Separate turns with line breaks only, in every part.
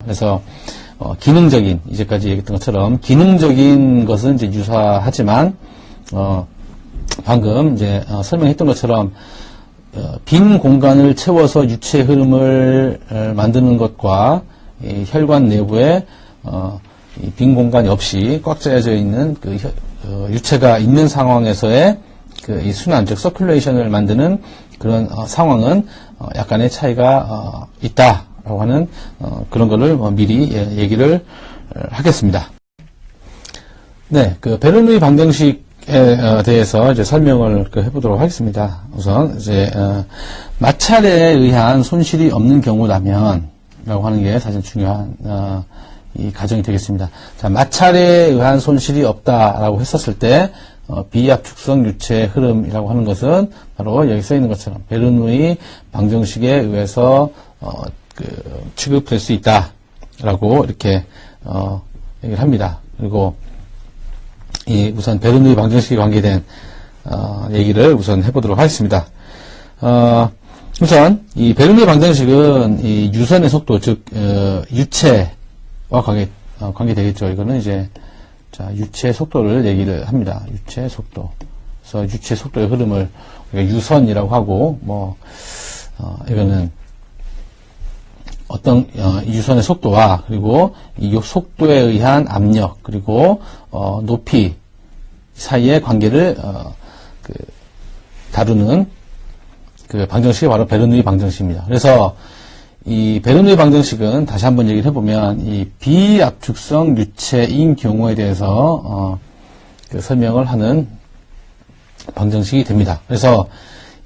그래서 기능적인, 이제까지 얘기했던 것처럼 기능적인 것은 이제 유사하지만 방금 이제 설명했던 것처럼 빈 공간을 채워서 유체 흐름을 만드는 것과 이 혈관 내부에 이 빈 공간이 없이 꽉 짜여져 있는 그 유체가 있는 상황에서의 그 이 순환, 즉 서큘레이션을 만드는 그런 상황은 약간의 차이가 있다라고 하는 그런 거를 미리 얘기를 하겠습니다. 네, 그 베르누이 방정식에 대해서 이제 설명을 해보도록 하겠습니다. 우선 이제 마찰에 의한 손실이 없는 경우라면라고 하는 게 사실 중요한 이 가정이 되겠습니다. 자, 마찰에 의한 손실이 없다라고 했었을 때 비압축성 유체 흐름이라고 하는 것은 바로 여기 써 있는 것처럼 베르누이 방정식에 의해서 취급될 수 있다라고 이렇게 얘기를 합니다. 그리고 이 우선 베르누이 방정식에 관계된 얘기를 우선 해보도록 하겠습니다. 우선 이 베르누이 방정식은 이 유선의 속도, 즉 유체와 관계되겠죠. 이거는 이제 자, 유체 속도를 얘기를 합니다. 유체 속도. 그래서 유체 속도의 흐름을 우리가 유선이라고 하고, 이거는 어떤, 유선의 속도와, 그리고 이 속도에 의한 압력, 그리고, 높이 사이의 관계를, 다루는 그 방정식이 바로 베르누이 방정식입니다. 그래서 이 베르누이 방정식은 다시 한번 얘기를 해보면 이 비압축성 유체인 경우에 대해서 설명을 하는 방정식이 됩니다. 그래서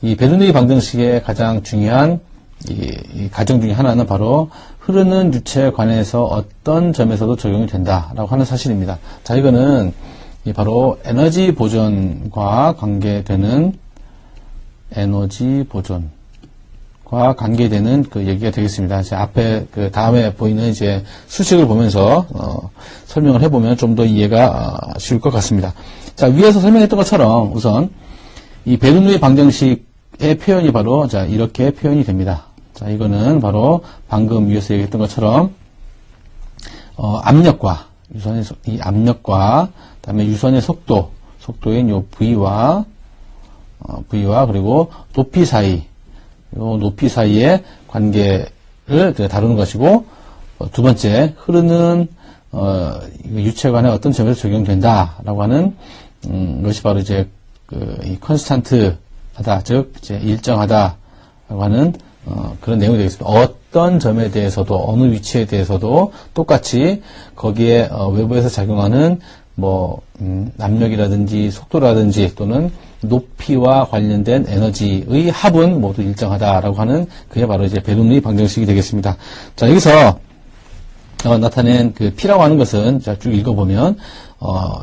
이 베르누이 방정식의 가장 중요한 이 가정 중에 하나는 바로 흐르는 유체에 관해서 어떤 점에서도 적용이 된다라고 하는 사실입니다. 자, 이거는 바로 에너지 보존과 관계되는 에너지 보존. 과 관계되는 그 얘기가 되겠습니다. 제 앞에 그 다음에 보이는 이제 수식을 보면서 설명을 해보면 좀 더 이해가 쉬울 것 같습니다. 자, 위에서 설명했던 것처럼 우선 이 베르누이 방정식의 표현이 바로 자 이렇게 표현이 됩니다. 자, 이거는 바로 방금 위에서 얘기했던 것처럼 압력과 유선의 이 압력과 그다음에 유선의 속도인 요 V와 그리고 높이 사이 요 높이 사이의 관계를 다루는 것이고, 두 번째, 흐르는, 유체관의 어떤 점에서 적용된다라고 하는, 것이 바로 이제, 이 컨스탄트하다, 즉, 이제 일정하다라고 하는, 그런 내용이 되겠습니다. 어떤 점에 대해서도, 어느 위치에 대해서도 똑같이 거기에, 외부에서 작용하는, 압력이라든지 속도라든지 또는 높이와 관련된 에너지의 합은 모두 일정하다라고 하는 그게 바로 이제 베르누이 방정식이 되겠습니다. 자, 여기서 나타낸 그 P라고 하는 것은 자, 쭉 읽어보면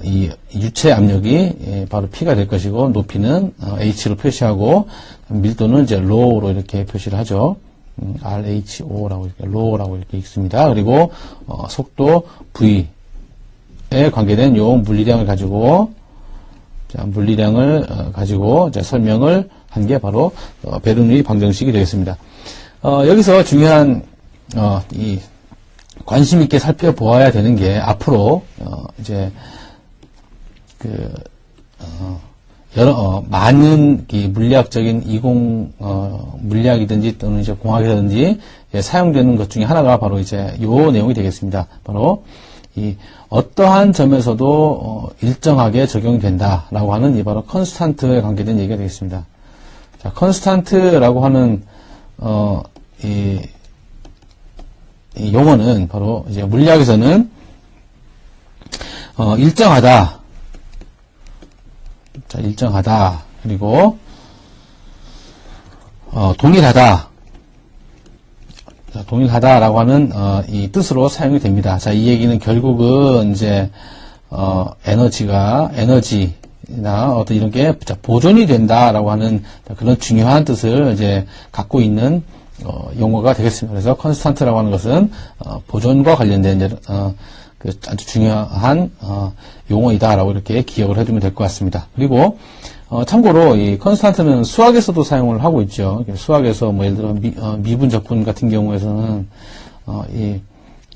이 유체 압력이 바로 P가 될 것이고 높이는 H로 표시하고 밀도는 이제 Rho로 이렇게 표시를 하죠. RHO라고 이렇게 Rho라고 이렇게 읽습니다. 그리고 속도 V 에 관계된 요 물리량을 가지고 설명을 한 게 바로 베르누이 방정식이 되겠습니다. 여기서 중요한 이 관심 있게 살펴보아야 되는 게 앞으로 이제 여러 많은 이 물리학적인 물리학이든지 또는 이제 공학이라든지 사용되는 것 중에 하나가 바로 이제 요 내용이 되겠습니다. 바로 이 어떠한 점에서도 일정하게 적용된다라고 하는 이 바로 컨스탄트에 관계된 얘기가 되겠습니다. 자, 컨스탄트라고 하는 이 용어는 바로 이제 물리학에서는 일정하다. 자, 일정하다. 그리고 동일하다. 자, 동일하다라고 하는 이 뜻으로 사용이 됩니다. 자, 이 얘기는 결국은 이제 에너지나 어떤 이런 게 보존이 된다라고 하는 그런 중요한 뜻을 이제 갖고 있는 용어가 되겠습니다. 그래서 컨스탄트라고 하는 것은 보존과 관련된 그 아주 중요한 용어이다라고 이렇게 기억을 해두면 될 것 같습니다. 그리고 참고로 이 컨스탄트는 수학에서도 사용을 하고 있죠. 수학에서 뭐 예를 들어 미분 적분 같은 경우에서는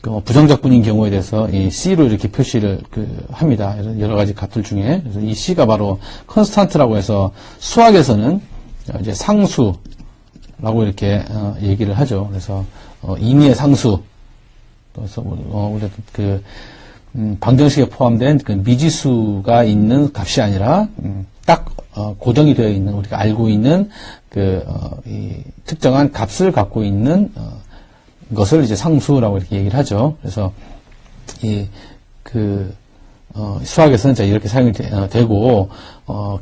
부정적분인 경우에 대해서 이 C로 이렇게 표시를 합니다. 여러 가지 값들 중에. 그래서 이 C가 바로 컨스탄트라고 해서 수학에서는 이제 상수라고 이렇게 얘기를 하죠. 그래서 임의의 상수. 그래서 우리가 방정식에 포함된 그 미지수가 있는 값이 아니라 딱 고정이 되어 있는, 우리가 알고 있는 이 특정한 값을 갖고 있는 것을 이제 상수라고 이렇게 얘기를 하죠. 그래서 수학에서는 이제 이렇게 사용이 되고,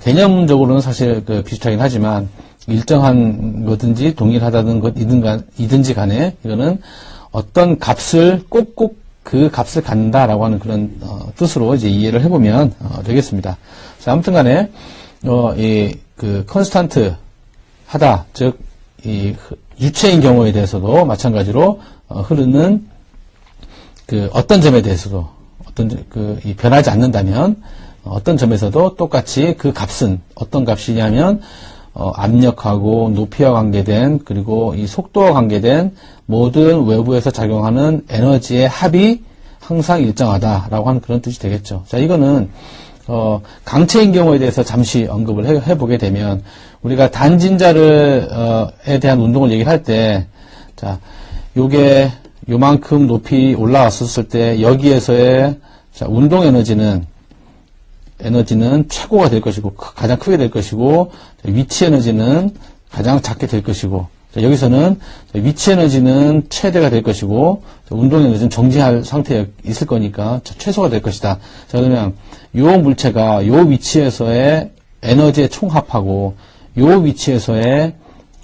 개념적으로는 사실 비슷하긴 하지만 일정한 거든지 동일하다는 것이든지 간에 이거는 어떤 값을 꼭꼭 그 값을 갖는다라고 하는 그런 뜻으로 이제 이해를 해보면 되겠습니다. 자, 아무튼 간에 컨스탄트 하다, 즉 이 유체인 경우에 대해서도 마찬가지로 흐르는 어떤 점에 대해서도 이 변하지 않는다면 어떤 점에서도 똑같이 그 값은 어떤 값이냐면 압력하고 높이와 관계된, 그리고 이 속도와 관계된 모든 외부에서 작용하는 에너지의 합이 항상 일정하다라고 하는 그런 뜻이 되겠죠. 자, 이거는 강체인 경우에 대해서 잠시 언급을 해보게 되면, 우리가 단진자에 대한 운동을 얘기할 때, 자, 요만큼 높이 올라왔었을 때 여기에서의 운동 에너지는 최고가 될 것이고 가장 크게 될 것이고, 위치 에너지는 가장 작게 될 것이고, 여기서는 위치 에너지는 최대가 될 것이고 운동 에너지는 정지할 상태에 있을 거니까 최소가 될 것이다. 자, 그러면 요 물체가 요 위치에서의 에너지의 총합하고 요 위치에서의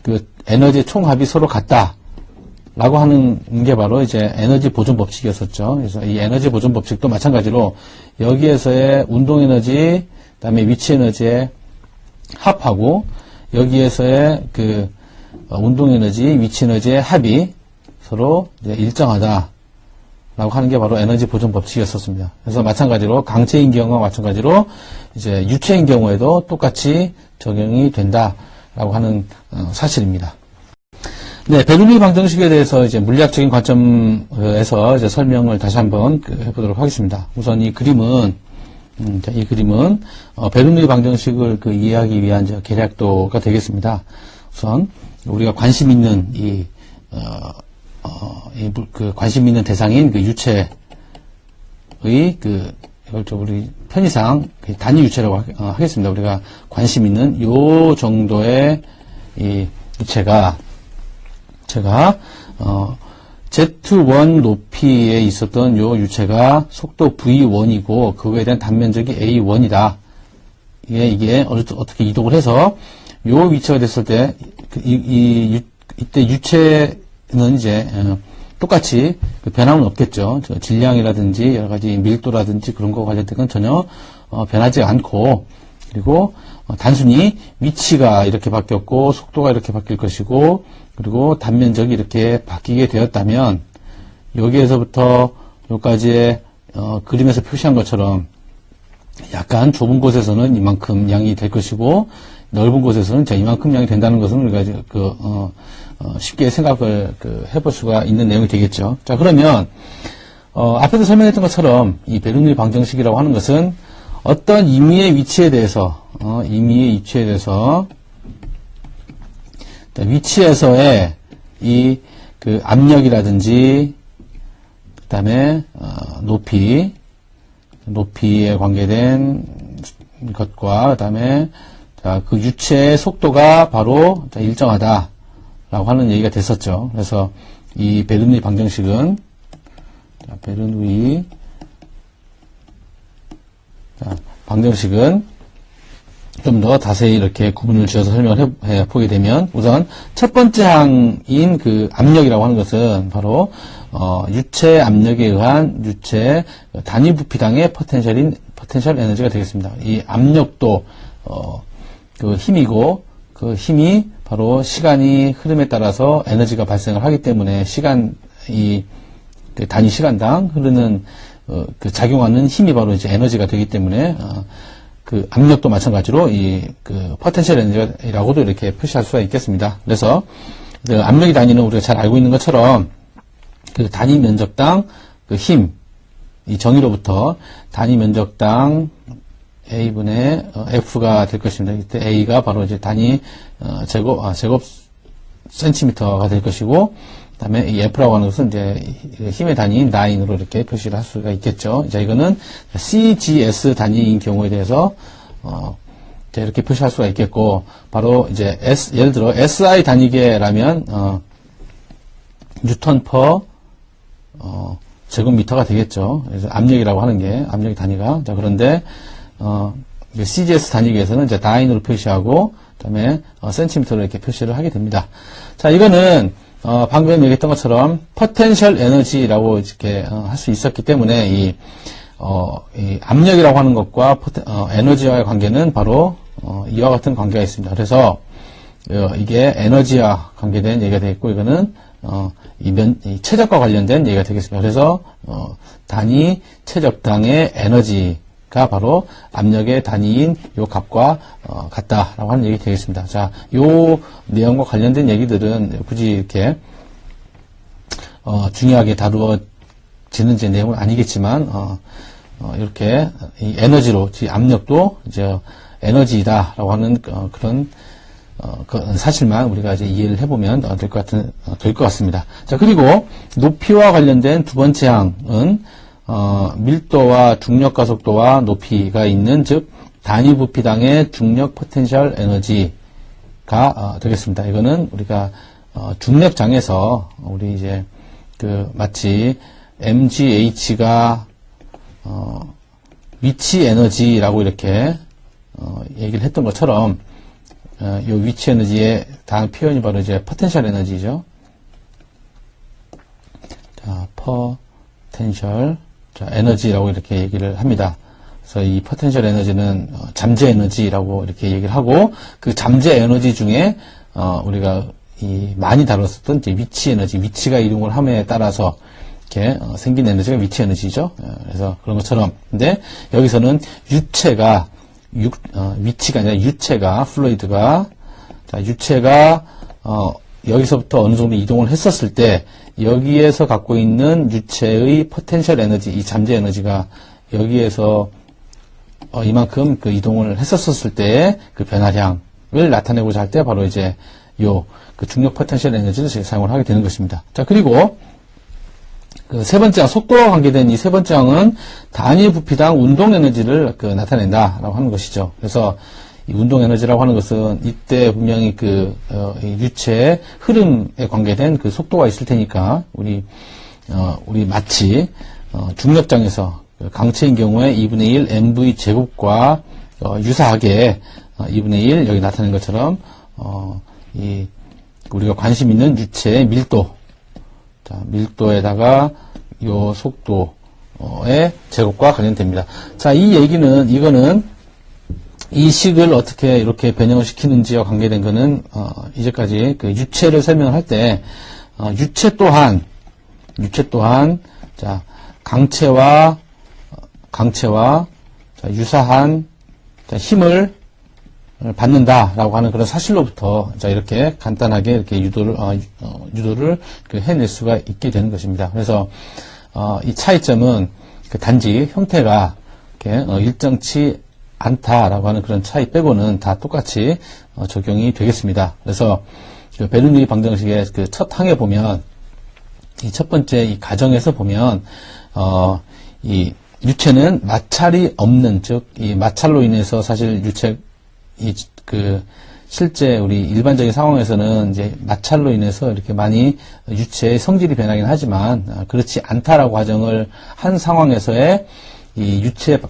그 에너지의 총합이 서로 같다라고 하는 게 바로 이제 에너지 보존 법칙이었었죠. 그래서 이 에너지 보존 법칙도 마찬가지로 여기에서의 운동 에너지, 그다음에 위치 에너지의 합하고 여기에서의 운동 에너지, 위치 에너지의 합이 서로 이제 일정하다라고 하는 게 바로 에너지 보존 법칙이었었습니다. 그래서 마찬가지로 강체인 경우와 마찬가지로 이제 유체인 경우에도 똑같이 적용이 된다라고 하는 사실입니다. 네, 베르누이 방정식에 대해서 이제 물리학적인 관점에서 이제 설명을 다시 한번 해보도록 하겠습니다. 우선 이 그림은 베르누이 방정식을 이해하기 위한 계략도가 되겠습니다. 우선 우리가 관심 있는 관심 있는 대상인 유체의 이걸 좀 우리 편의상 단위 유체라고 하겠습니다. 우리가 관심 있는 요 정도의 이 유체가 Z1 높이에 있었던 요 유체가 속도 V1이고 그거에 대한 단면적이 A1이다. 이게 어떻게 이동을 해서 요 위치가 됐을 때 이때 유체는 이제 똑같이 변함은 없겠죠. 질량이라든지 여러 가지 밀도라든지 그런 거 관련된 건 전혀 변하지 않고, 그리고 단순히 위치가 이렇게 바뀌었고 속도가 이렇게 바뀔 것이고 그리고 단면적이 이렇게 바뀌게 되었다면 여기에서부터 여기까지의 그림에서 표시한 것처럼 약간 좁은 곳에서는 이만큼 양이 될 것이고 넓은 곳에서는 이만큼 양이 된다는 것은 우리가 쉽게 생각을 해볼 수가 있는 내용이 되겠죠. 자, 그러면 앞에서 설명했던 것처럼 이 베르누이 방정식이라고 하는 것은 어떤 임의의 위치에 대해서 위치에서의 압력이라든지 그다음에 높이에 관계된 것과 그다음에 그 유체의 속도가 바로 일정하다라고 하는 얘기가 됐었죠. 그래서 이 베르누이 방정식은 방정식은 좀 더 자세히 이렇게 구분을 지어서 설명을 해보게 되면, 우선 첫 번째 항인 압력이라고 하는 것은 바로 유체 압력에 의한 유체 단위 부피당의 포텐셜 에너지가 되겠습니다. 이 압력도 힘이고 그 힘이 바로 시간이 흐름에 따라서 에너지가 발생을 하기 때문에 단위 시간당 흐르는 작용하는 힘이 바로 이제 에너지가 되기 때문에 압력도 마찬가지로 포텐셜 에너지라고도 이렇게 표시할 수가 있겠습니다. 그래서 압력의 단위는 우리가 잘 알고 있는 것처럼 단위 면적당 그 힘, 이 정의로부터 단위 면적당 A분의 F가 될 것입니다. 이때 A가 바로 이제 단위 제곱 센티미터가 될 것이고, 그 다음에 이 F라고 하는 것은 이제 힘의 단위인 라인으로 이렇게 표시를 할 수가 있겠죠. 자, 이거는 CGS 단위인 경우에 대해서, 이렇게 표시할 수가 있겠고, 바로 이제 예를 들어 SI 단위계라면, 뉴턴 퍼, 제곱미터가 되겠죠. 그래서 압력이라고 하는 게, 압력의 단위가. 자, 그런데, CGS 단위계에서는 이제 다인으로 표시하고, 그 다음에, 센티미터로 이렇게 표시를 하게 됩니다. 자, 이거는, 방금 얘기했던 것처럼, 포텐셜 에너지라고 이렇게, 할 수 있었기 때문에, 이 압력이라고 하는 것과, 에너지와의 관계는 바로, 이와 같은 관계가 있습니다. 그래서, 이게 에너지와 관계된 얘기가 되겠고, 이거는, 이 최적과 관련된 얘기가 되겠습니다. 그래서, 단위 최적당의 에너지가 바로 압력의 단위인 요 값과, 같다라고 하는 얘기 되겠습니다. 자, 요 내용과 관련된 얘기들은 굳이 이렇게, 중요하게 다루어지는 제 내용은 아니겠지만, 이렇게, 이 에너지로, 지 압력도 이제 에너지다라고 하는, 그런, 그 사실만 우리가 이제 이해를 해보면 될 것 같습니다. 자, 그리고 높이와 관련된 두 번째 항은, 밀도와 중력 가속도와 높이가 있는, 즉, 단위 부피당의 중력 포텐셜 에너지가 되겠습니다. 이거는 우리가, 중력장에서 우리 이제, 마치 mgh가, 위치 에너지라고 이렇게, 얘기를 했던 것처럼, 요 위치 에너지의 다음 표현이 바로 이제 포텐셜 에너지죠. 자, 포텐셜, 자, 에너지라고 이렇게 얘기를 합니다. 그래서 이 포텐셜 에너지는 잠재 에너지라고 이렇게 얘기를 하고, 그 잠재 에너지 중에, 우리가 많이 다뤘었던 이제 위치 에너지, 위치가 이동을 함에 따라서 이렇게 생긴 에너지가 위치 에너지죠. 그래서 그런 것처럼. 근데 여기서는 유체가, 위치가 아니라 유체가, 플루이드가, 자, 유체가, 여기서부터 어느 정도 이동을 했었을 때, 여기에서 갖고 있는 유체의 포텐셜 에너지, 이 잠재 에너지가 여기에서, 이만큼 그 이동을 했었을 때, 그 변화량을 나타내고자 할 때, 바로 이제, 그 중력 포텐셜 에너지를 사용을 하게 되는 것입니다. 자, 그리고, 그 세 번째 항, 속도와 관계된 이 세 번째 항은 단위 부피당 운동 에너지를 나타낸다라고 하는 것이죠. 그래서 이 운동 에너지라고 하는 것은 이때 분명히 이 유체의 흐름에 관계된 그 속도가 있을 테니까 우리 마치 중력장에서 강체인 경우에 2분의 1 mv 제곱과 유사하게 2분의 1 여기 나타낸 것처럼 우리가 관심 있는 유체의 밀도, 자, 밀도에다가 요 속도의 제곱과 관련됩니다. 자, 이거는 이 식을 어떻게 이렇게 변형을 시키는지와 관계된 거는, 이제까지 그 유체를 설명할 때, 유체 또한, 자, 강체와, 자, 유사한, 자, 힘을 받는다라고 하는 그런 사실로부터 자 이렇게 간단하게 이렇게 유도를 해낼 수가 있게 되는 것입니다. 그래서 이 차이점은 단지 형태가 이렇게 일정치 않다라고 하는 그런 차이 빼고는 다 똑같이 적용이 되겠습니다. 그래서 베르누이 방정식의 그 첫 항에 보면 이 첫 번째 이 가정에서 보면 이 유체는 마찰이 없는, 즉 이 마찰로 인해서 사실 실제 우리 일반적인 상황에서는 이제 마찰로 인해서 이렇게 많이 유체의 성질이 변하긴 하지만, 그렇지 않다라고 가정을 한 상황에서의 이 유체의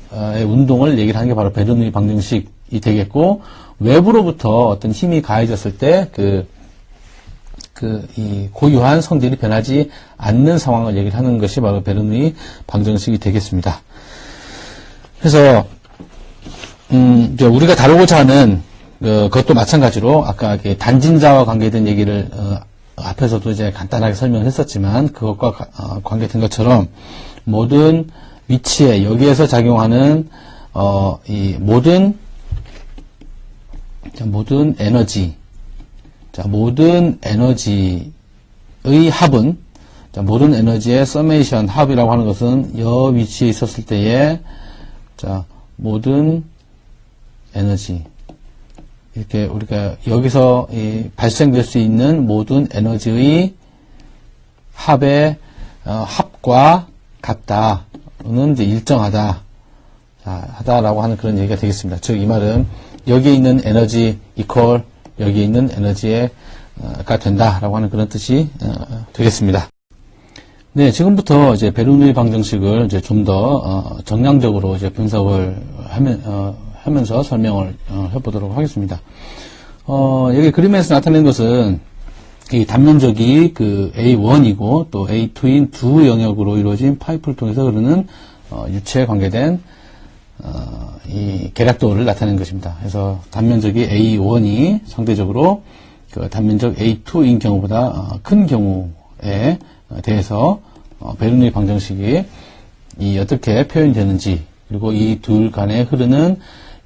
운동을 얘기를 하는 게 바로 베르누이 방정식이 되겠고, 외부로부터 어떤 힘이 가해졌을 때 이 고유한 성질이 변하지 않는 상황을 얘기를 하는 것이 바로 베르누이 방정식이 되겠습니다. 그래서, 이제 우리가 다루고자 하는, 그것도 마찬가지로, 아까 단진자와 관계된 얘기를, 앞에서도 이제 간단하게 설명을 했었지만, 그것과 관계된 것처럼, 모든 위치에, 여기에서 작용하는, 이 모든 에너지, 자, 모든 에너지의 합은, 자, 모든 에너지의 서메이션, 합이라고 하는 것은 여 위치에 있었을 때에, 자, 모든 에너지. 이렇게 우리가 여기서 발생될 수 있는 모든 에너지의 합의, 합과 같다는 이제 일정하다. 자, 하다라고 하는 그런 얘기가 되겠습니다. 즉, 이 말은 여기에 있는 에너지 이퀄, 여기에 있는 에너지가 된다라고 하는 그런 뜻이 되겠습니다. 네, 지금부터 이제 베르누이 방정식을 이제 좀 더 정량적으로 이제 분석을 하면서 설명을 해보도록 하겠습니다. 여기 그림에서 나타낸 것은 이 단면적이 그 A1이고 또 A2인 두 영역으로 이루어진 파이프를 통해서 흐르는 유체에 관계된 이 계략도를 나타낸 것입니다. 그래서 단면적이 A1이 상대적으로 그 단면적 A2인 경우보다 큰 경우에 대해서 베르누이 방정식이 어떻게 표현이 되는지, 그리고 이 둘 간에 흐르는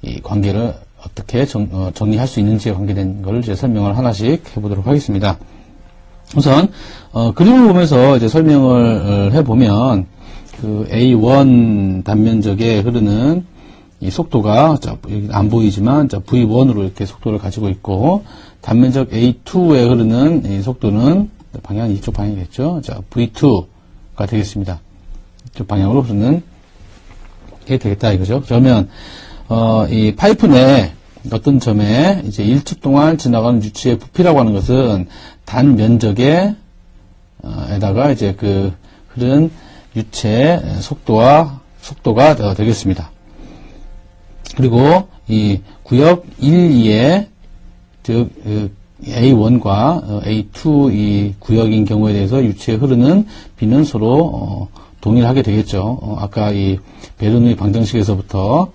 이 관계를 어떻게 정리할 수 있는지에 관계된 것을 이제 설명을 하나씩 해보도록 하겠습니다. 우선 그림을 보면서 이제 설명을 해보면 그 A1 단면적에 흐르는 이 속도가, 자, 여기 안 보이지만, 자, V1으로 이렇게 속도를 가지고 있고, 단면적 A2에 흐르는 이 속도는, 방향은 이쪽 방향이겠죠? 자, V2가 되겠습니다. 이쪽 방향으로 흐르는 게 되겠다, 이거죠. 그러면, 이 파이프 내 어떤 점에 이제 1초 동안 지나가는 유치의 부피라고 하는 것은 단면적에, 에다가 이제 그 흐르는 유체의 속도가 되겠습니다. 그리고 이 구역 1, 2에 즉 A1과 A2 이 구역인 경우에 대해서 유체에 흐르는 비는 서로 동일하게 되겠죠. 아까 이 베르누이 방정식에서부터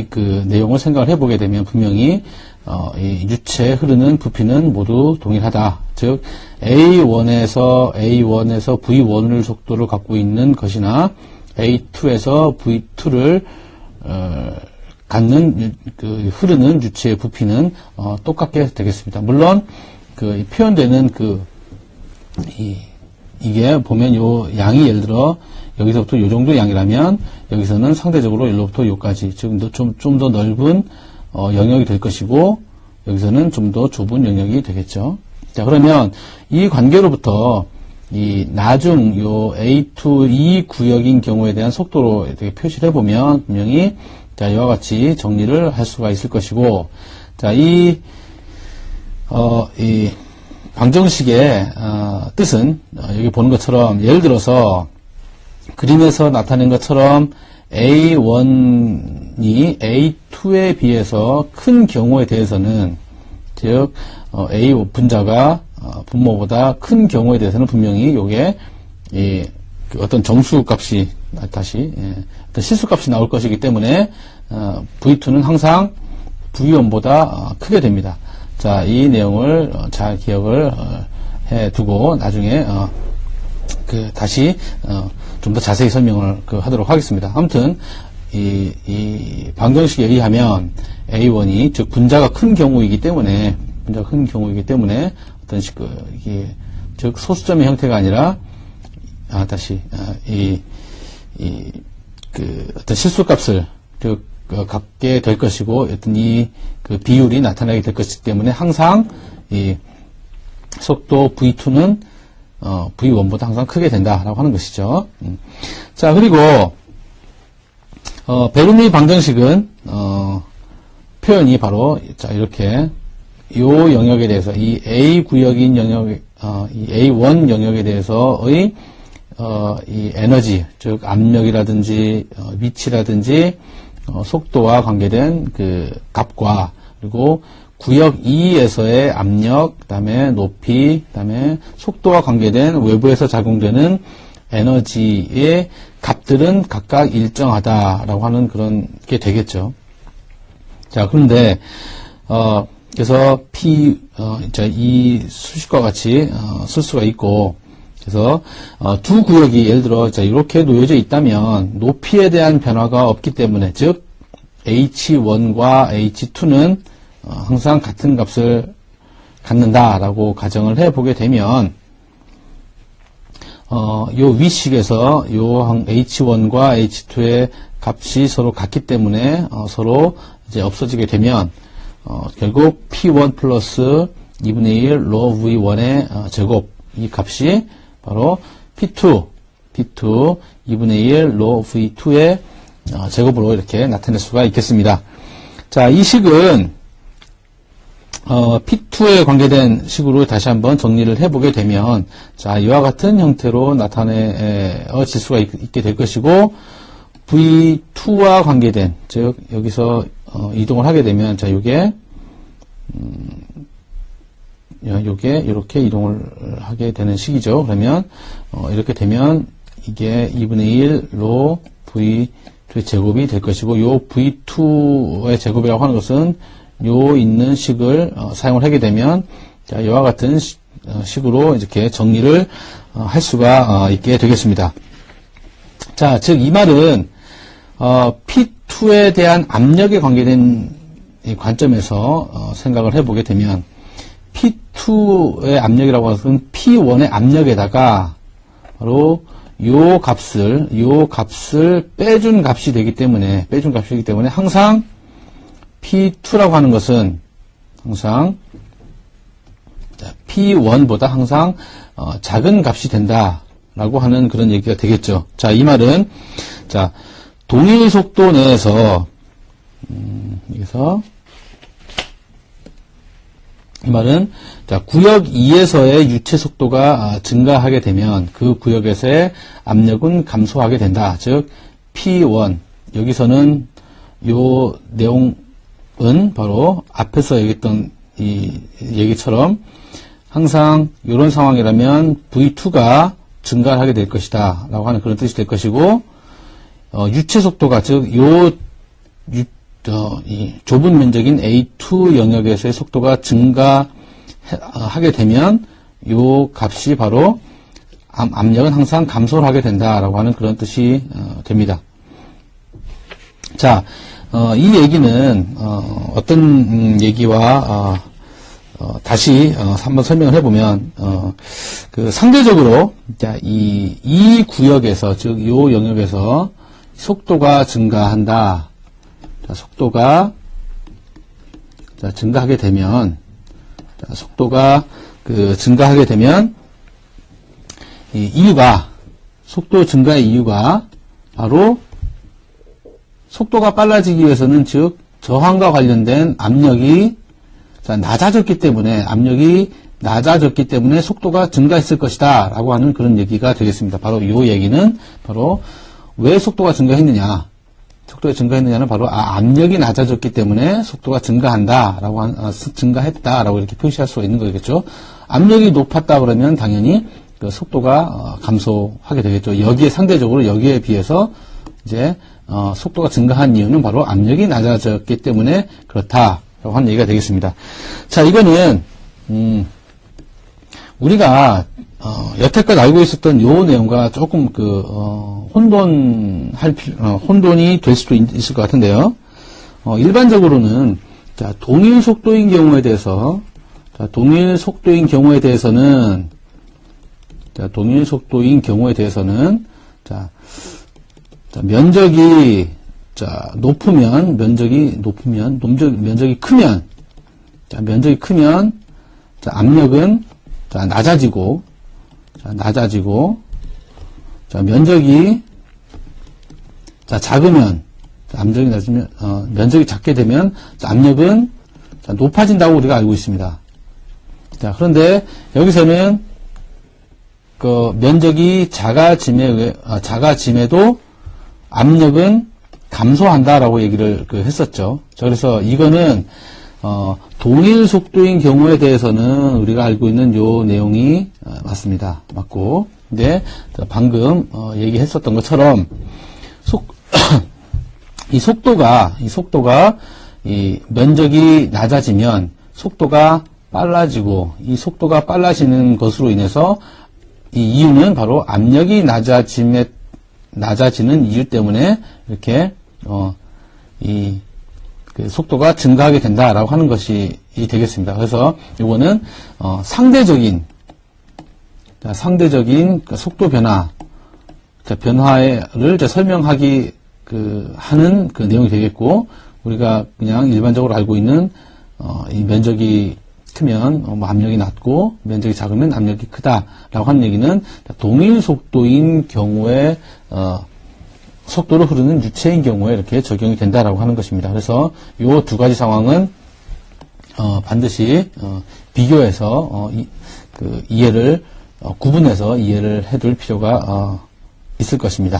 그 내용을 생각을 해보게 되면 분명히 이 유체에 흐르는 부피는 모두 동일하다. 즉 A1에서 V1을 속도를 갖고 있는 것이나 A2에서 V2를 갖는 그 흐르는 유체의 부피는 똑같게 되겠습니다. 물론 그 표현되는 이게 보면 요 양이 예를 들어 여기서부터 요 정도 양이라면 여기서는 상대적으로 여기로부터 요까지 좀 더 넓은 영역이 될 것이고 여기서는 좀 더 좁은 영역이 되겠죠. 자, 그러면 이 관계로부터 이 나중 요 A2 이 구역인 경우에 대한 속도로 이렇게 표시를 해보면 분명히 자, 이와 같이 정리를 할 수가 있을 것이고, 자, 이 방정식의 뜻은 여기 보는 것처럼 예를 들어서 그림에서 나타낸 것처럼 A1이 A2에 비해서 큰 경우에 대해서는 즉 A 분자가 분모보다 큰 경우에 대해서는 분명히 요게 그 어떤 정수값이 어떤 실수값이 나올 것이기 때문에 V2는 항상 V1보다 크게 됩니다. 자, 이 내용을 잘 기억을 해두고 나중에 다시 좀 더 자세히 설명을 하도록 하겠습니다. 아무튼 이 방정식에 의하면 A1이 즉 분자가 큰 경우이기 때문에 어떤 즉 소수점의 형태가 아니라 어떤 실수값을 갖게 될 것이고 어떤 그 비율이 나타나게 될 것이기 때문에 항상 이 속도 V2는 V1보다 항상 크게 된다라고 하는 것이죠. 자, 그리고 베르누이 방정식은 표현이 바로 자 이렇게 요 영역에 대해서 이 A 구역인 영역, 이 A1 영역에 대해서의 이 에너지, 즉 압력이라든지 위치라든지 속도와 관계된 그 값과 그리고 구역 2에서의 압력, 그다음에 높이, 그다음에 속도와 관계된 외부에서 작용되는 에너지의 값들은 각각 일정하다라고 하는 그런 게 되겠죠. 자, 그런데 그래서 이 수식과 같이 쓸 수가 있고, 그래서 두 구역이 예를 들어 이렇게 놓여져 있다면 높이에 대한 변화가 없기 때문에 즉 H1과 H2는 항상 같은 값을 갖는다라고 가정을 해보게 되면 요 위식에서 요 h1과 h2의 값이 서로 같기 때문에 서로 이제 없어지게 되면 결국 p1 플러스 2분의 1 로 v1의 제곱 이 값이 바로 p2 2분의 1 로 v2의 제곱으로 이렇게 나타낼 수가 있겠습니다. 자, 이 식은 P2에 관계된 식으로 다시 한번 정리를 해보게 되면, 자, 이와 같은 형태로 나타내질 수가 있게 될 것이고, V2와 관계된, 즉, 여기서, 이동을 하게 되면, 자, 요게, 이렇게 이동을 하게 되는 식이죠. 그러면, 이렇게 되면, 이게 2분의 1로 V2의 제곱이 될 것이고, 요 V2의 제곱이라고 하는 것은, 요 있는 식을 사용을 하게 되면 자, 이와 같은 식으로 이렇게 정리를 할 수가 있게 되겠습니다. 자, 즉 이 말은 P2에 대한 압력에 관계된 이 관점에서 생각을 해보게 되면 P2의 압력이라고 하는 것은 P1의 압력에다가 바로 요 값을 빼준 값이 되기 때문에 항상 P2라고 하는 것은 항상 P1보다 항상 작은 값이 된다라고 하는 그런 얘기가 되겠죠. 자, 이 말은 자, 동일 속도 내에서 여기서 이 말은 자, 구역 2에서의 유체 속도가 증가하게 되면 그 구역에서의 압력은 감소하게 된다. 즉 P1 여기서는 요 내용 은 바로 앞에서 얘기했던 이 얘기처럼 항상 이런 상황이라면 V2가 증가를 하게 될 것이다 라고 하는 그런 뜻이 될 것이고 유체 속도가 즉 이 좁은 면적인 A2 영역에서의 속도가 증가하게 되면 요 값이 바로 압력은 항상 감소를 하게 된다라고 하는 그런 뜻이 됩니다. 자, 이 얘기는 어떤 얘기와 다시 한번 설명을 해보면 그 상대적으로 이 구역에서 즉 요 영역에서 속도가 증가한다. 자, 속도가 증가하게 되면 속도가 증가하게 되면 이 이유가 속도 증가의 이유가 바로 속도가 빨라지기 위해서는 즉 저항과 관련된 압력이 낮아졌기 때문에 속도가 증가했을 것이다 라고 하는 그런 얘기가 되겠습니다. 바로 이 얘기는 바로 왜 속도가 증가했느냐 는 바로 압력이 낮아졌기 때문에 속도가 증가했다라고 이렇게 표시할 수가 있는 거겠죠. 압력이 높았다 그러면 당연히 그 속도가 감소하게 되겠죠. 여기에 비해서 이제 속도가 증가한 이유는 바로 압력이 낮아졌기 때문에 그렇다라고 하는 얘기가 되겠습니다. 자, 이거는 우리가 여태껏 알고 있었던 요 내용과 조금 혼돈이 될 수도 있을 것 같은데요. 일반적으로는 자, 동일 속도인 경우에 대해서는 면적이 크면 압력은 낮아지고 면적이 작으면 면적이 작게 되면 압력은 높아진다고 우리가 알고 있습니다. 자, 그런데 여기서는 그 면적이 작아짐에도 압력은 감소한다라고 얘기를 했었죠. 자, 그래서 이거는 동일 속도인 경우에 대해서는 우리가 알고 있는 요 내용이 맞습니다. 맞고, 근데 방금 얘기했었던 것처럼 이 속도가 이 면적이 낮아지면 속도가 빨라지고 이 속도가 빨라지는 것으로 인해서 이 이유는 바로 압력이 낮아지는 이유 때문에 이렇게 그 속도가 증가하게 된다라고 하는 것이 되겠습니다. 그래서 이거는 상대적인 자, 상대적인 속도 변화, 자, 변화를 설명하기 하는 내용이 되겠고, 우리가 그냥 일반적으로 알고 있는 이 면적이 크면 압력이 낮고 면적이 작으면 압력이 크다라고 하는 얘기는 동일 속도인 경우에 속도로 흐르는 유체인 경우에 이렇게 적용이 된다라고 하는 것입니다. 그래서 이 두 가지 상황은 반드시 비교해서 이해를 구분해서 이해를 해둘 필요가 있을 것입니다.